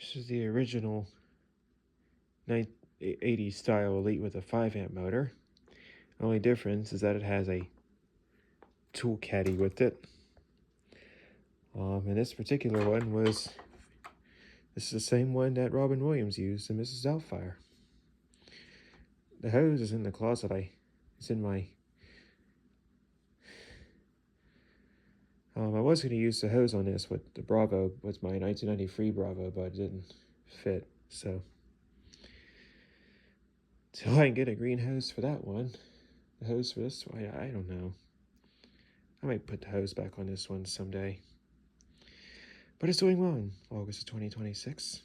This is the original 80s style Elite with a 5 amp motor. The only difference is that it has a tool caddy with it. And this particular one this is the same one that Robin Williams used in Mrs. Doubtfire. The hose is in the closet. It's in my... I was going to use the hose on this with the Bravo, with my 1993 Bravo, but it didn't fit, so till I can get a green hose for that one. The hose for this one, I don't know. I might put the hose back on this one someday. But it's doing well in August of 2026.